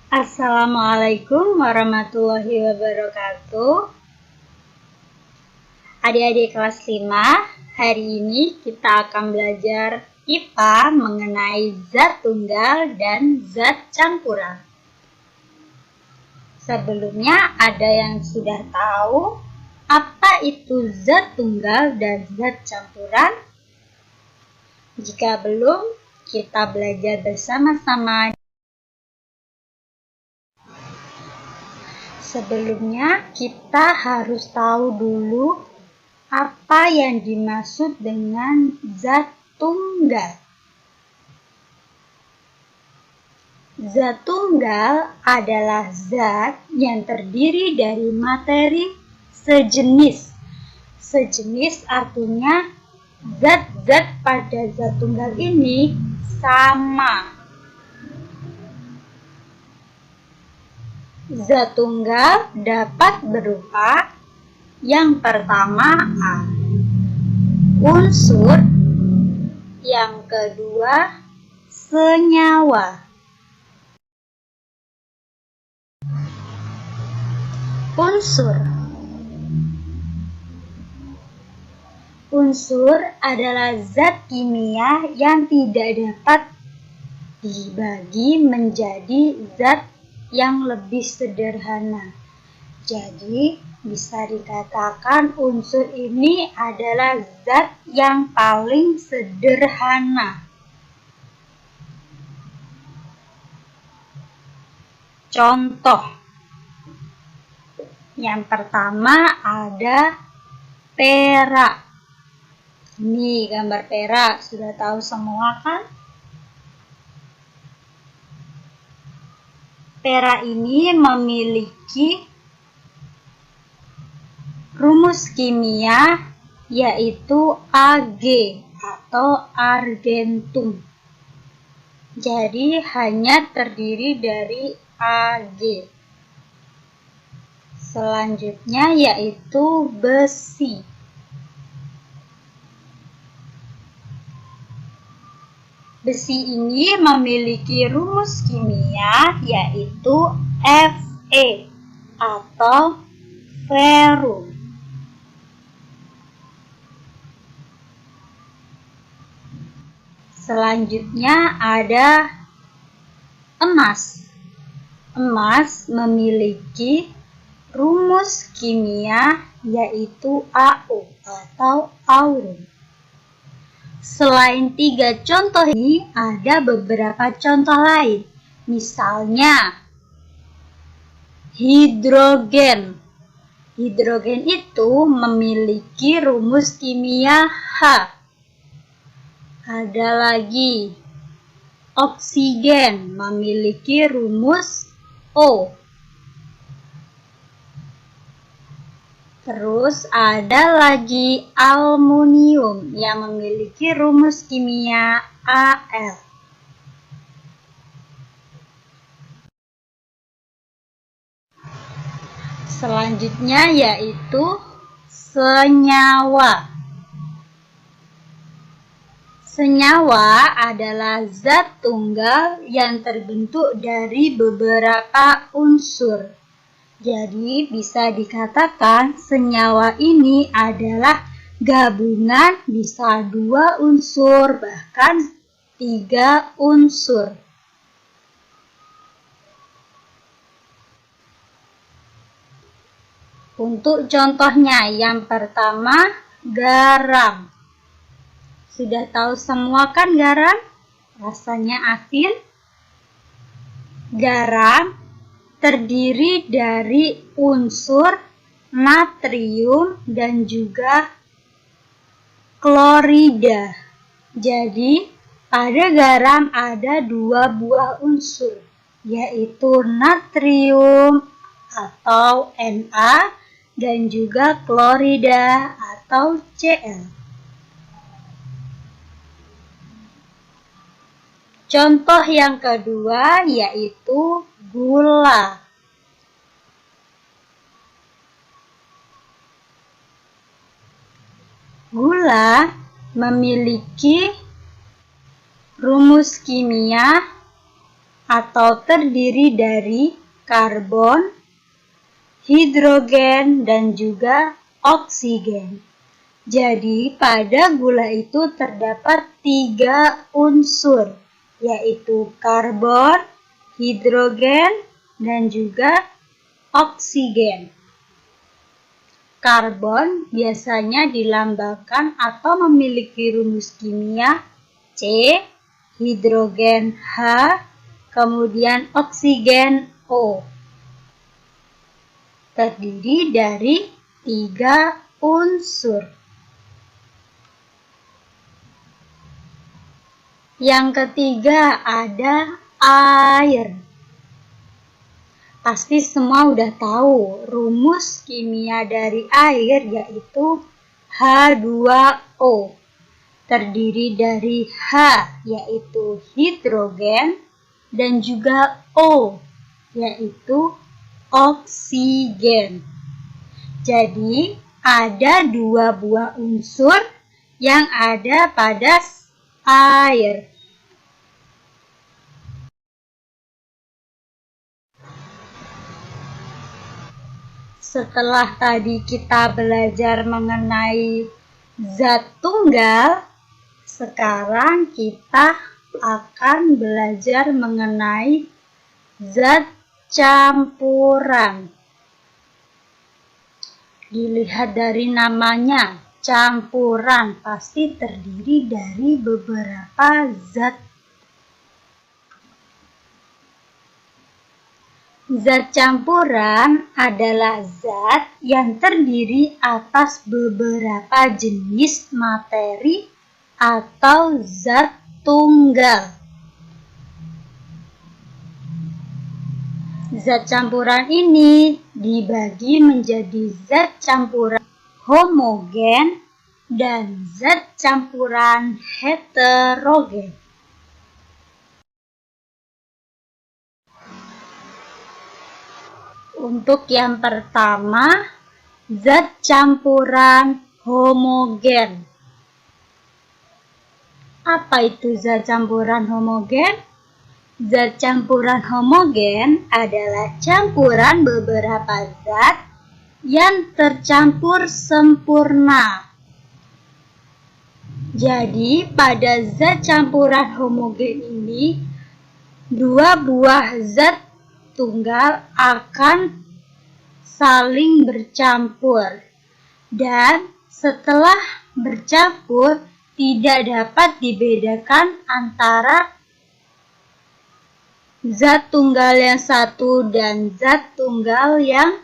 Assalamualaikum warahmatullahi wabarakatuh. Adik-adik kelas 5, hari ini kita akan belajar IPA mengenai zat tunggal dan zat campuran. Sebelumnya ada yang sudah tahu apa itu zat tunggal dan zat campuran? Jika belum, kita belajar bersama-sama. Sebelumnya, kita harus tahu dulu apa yang dimaksud dengan zat tunggal. Zat tunggal adalah zat yang terdiri dari materi sejenis. Sejenis artinya zat-zat pada zat tunggal ini sama. Zat tunggal dapat berupa yang pertama unsur, yang kedua senyawa. Unsur adalah zat kimia yang tidak dapat dibagi menjadi zat yang lebih sederhana. Jadi, bisa dikatakan unsur ini adalah zat yang paling sederhana. Contoh, yang pertama ada perak. Ini gambar perak, sudah tahu semua kan? Perak ini memiliki rumus kimia yaitu Ag atau argentum. Jadi hanya terdiri dari Ag. Selanjutnya yaitu besi. Besi ini memiliki rumus kimia yaitu Fe atau ferrum. Selanjutnya ada emas. Emas memiliki rumus kimia yaitu Au atau aurum. Selain 3 contoh ini, ada beberapa contoh lain. Misalnya, hidrogen. Hidrogen itu memiliki rumus kimia H. Ada lagi, oksigen memiliki rumus O. Terus ada lagi aluminium yang memiliki rumus kimia Al. Selanjutnya yaitu senyawa. Senyawa adalah zat tunggal yang terbentuk dari beberapa unsur. Jadi bisa dikatakan senyawa ini adalah gabungan bisa 2 unsur bahkan 3 unsur. Untuk contohnya yang pertama garam. Sudah tahu semua kan garam? Rasanya asin. Garam terdiri dari unsur natrium dan juga klorida. Jadi, pada garam ada 2 buah unsur, yaitu natrium atau Na dan juga klorida atau Cl. Contoh yang kedua yaitu gula. Gula memiliki rumus kimia atau terdiri dari karbon, hidrogen, dan juga oksigen. Jadi pada gula itu terdapat 3 unsur, yaitu karbon, hidrogen, dan juga oksigen. Karbon biasanya dilambangkan atau memiliki rumus kimia C, hidrogen H, kemudian oksigen O. Terdiri dari 3 unsur. Yang ketiga ada air. Pasti semua udah tahu rumus kimia dari air yaitu H2O. Terdiri dari H yaitu hidrogen dan juga O yaitu oksigen. Jadi ada 2 buah unsur yang ada pada air. Setelah tadi kita belajar mengenai zat tunggal, sekarang kita akan belajar mengenai zat campuran. Dilihat dari namanya, campuran pasti terdiri dari beberapa zat. Zat campuran adalah zat yang terdiri atas beberapa jenis materi atau zat tunggal. Zat campuran ini dibagi menjadi zat campuran homogen dan zat campuran heterogen. Untuk yang pertama, zat campuran homogen. Apa itu zat campuran homogen? Zat campuran homogen adalah campuran beberapa zat yang tercampur sempurna. Jadi, pada zat campuran homogen ini, 2 buah zat tunggal akan saling bercampur. Dan setelah bercampur, tidak dapat dibedakan antara zat tunggal yang satu dan zat tunggal yang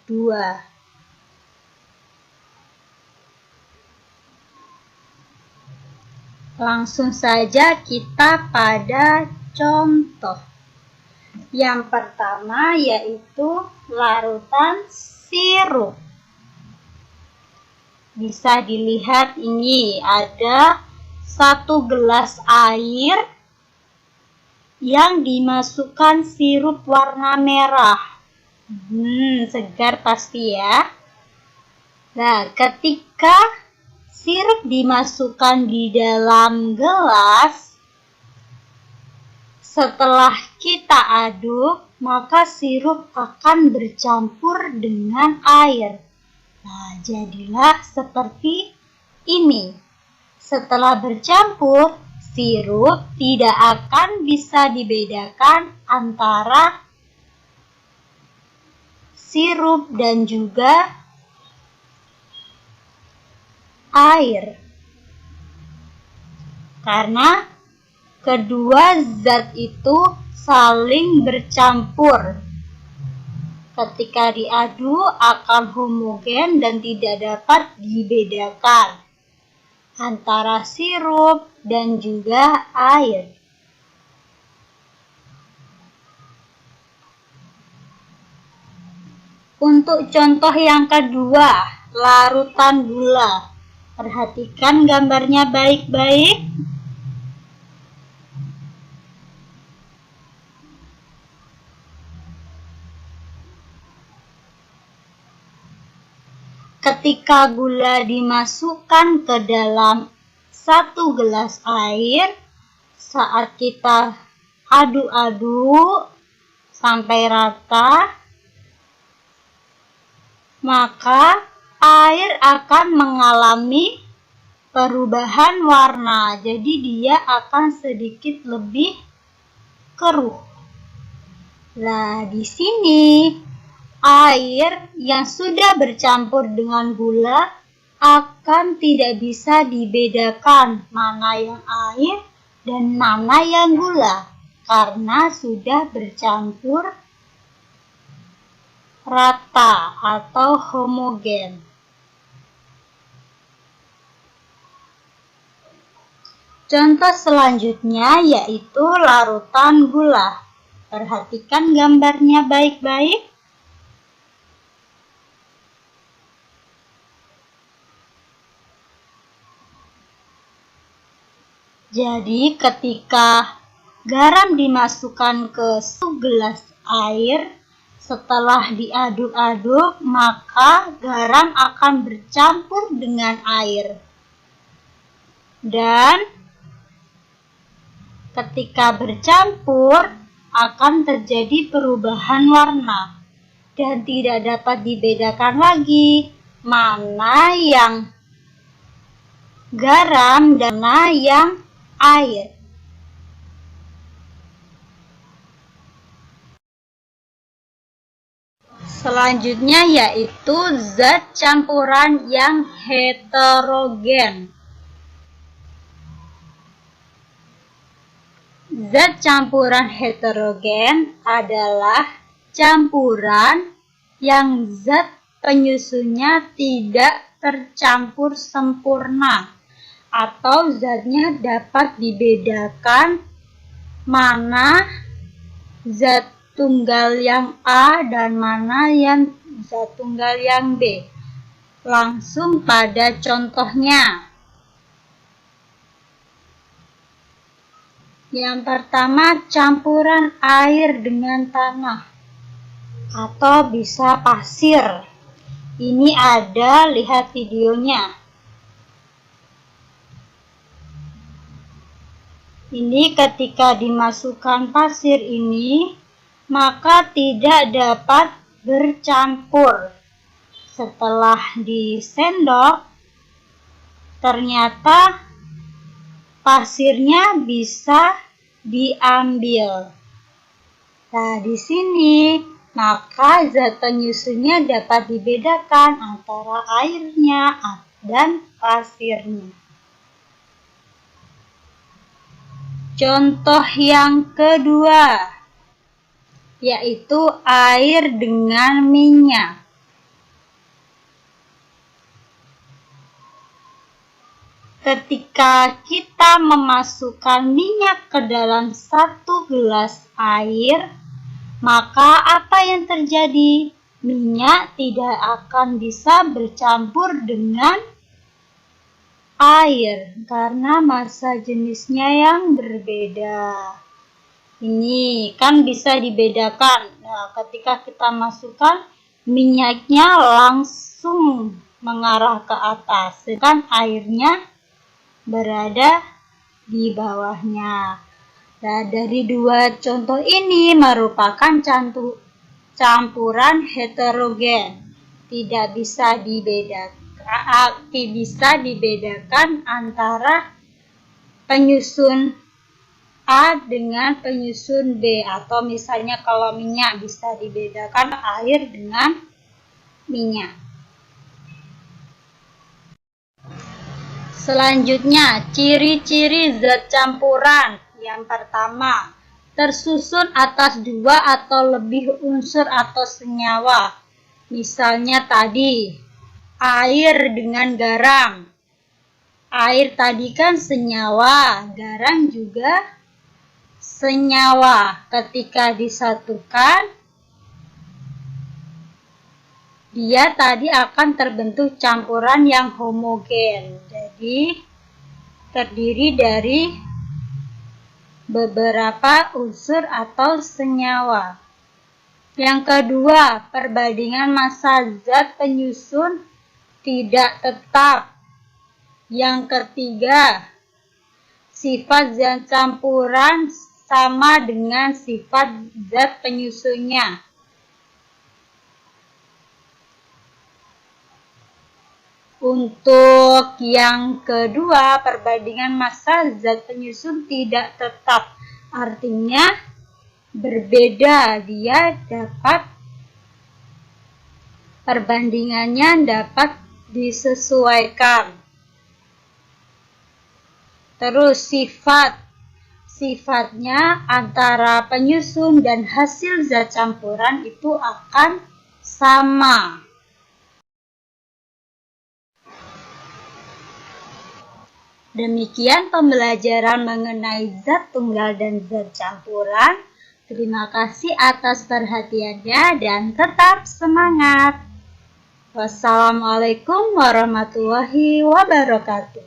2. Langsung saja kita pada contoh. Yang pertama yaitu larutan sirup. Bisa dilihat ini ada 1 gelas air yang dimasukkan sirup warna merah. Segar pasti ya. Nah, ketika sirup dimasukkan di dalam gelas, setelah kita aduk, maka sirup akan bercampur dengan air. Nah, jadilah seperti ini. Setelah bercampur, sirup tidak akan bisa dibedakan antara sirup dan juga air. Karena kedua zat itu saling bercampur. Ketika diaduk akan homogen dan tidak dapat dibedakan antara sirup dan juga air. Untuk contoh yang kedua, larutan gula. Perhatikan gambarnya baik-baik. Ketika gula dimasukkan ke dalam 1 gelas air, saat kita aduk-aduk sampai rata, maka air akan mengalami perubahan warna. Jadi dia akan sedikit lebih keruh. Nah, di sini air yang sudah bercampur dengan gula akan tidak bisa dibedakan mana yang air dan mana yang gula karena sudah bercampur rata atau homogen. Contoh selanjutnya yaitu larutan gula. Perhatikan gambarnya baik-baik. Jadi ketika garam dimasukkan ke segelas air, setelah diaduk-aduk, maka garam akan bercampur dengan air. Dan ketika bercampur, akan terjadi perubahan warna. Dan tidak dapat dibedakan lagi mana yang garam dan mana yang air. Selanjutnya yaitu zat campuran yang heterogen. Zat campuran heterogen adalah campuran yang zat penyusunnya tidak tercampur sempurna atau zatnya dapat dibedakan mana zat tunggal yang A dan mana yang zat tunggal yang B. Langsung pada contohnya. Yang pertama, campuran air dengan tanah atau bisa pasir. Ini ada, lihat videonya. Ini ketika dimasukkan pasir ini, maka tidak dapat bercampur. Setelah disendok, ternyata pasirnya bisa diambil. Nah, di sini maka zat penyusunnya dapat dibedakan antara airnya dan pasirnya. Contoh yang kedua yaitu air dengan minyak. Ketika kita memasukkan minyak ke dalam 1 gelas air, maka apa yang terjadi? Minyak tidak akan bisa bercampur dengan air karena massa jenisnya yang berbeda. Ini kan bisa dibedakan. Nah, ketika kita masukkan, minyaknya langsung mengarah ke atas, sedangkan airnya berada di bawahnya. Nah, dari dua contoh ini merupakan campuran heterogen. Tidak bisa dibedakan antara penyusun A dengan penyusun B, atau misalnya kalau minyak bisa dibedakan air dengan minyak. Selanjutnya, ciri-ciri zat campuran. Yang pertama, tersusun atas 2 atau lebih unsur atau senyawa. Misalnya tadi, air dengan garam. Air tadi kan senyawa, garam juga senyawa. Ketika disatukan, dia tadi akan terbentuk campuran yang homogen. Jadi terdiri dari beberapa unsur atau senyawa. Yang kedua, perbandingan massa zat penyusun tidak tetap. Yang ketiga, sifat zat campuran sama dengan sifat zat penyusunnya. Untuk yang kedua, perbandingan massa zat penyusun tidak tetap. Artinya berbeda, perbandingannya dapat disesuaikan. Terus sifatnya antara penyusun dan hasil zat campuran itu akan sama. Demikian pembelajaran mengenai zat tunggal dan zat campuran. Terima kasih atas perhatiannya dan tetap semangat. Wassalamualaikum warahmatullahi wabarakatuh.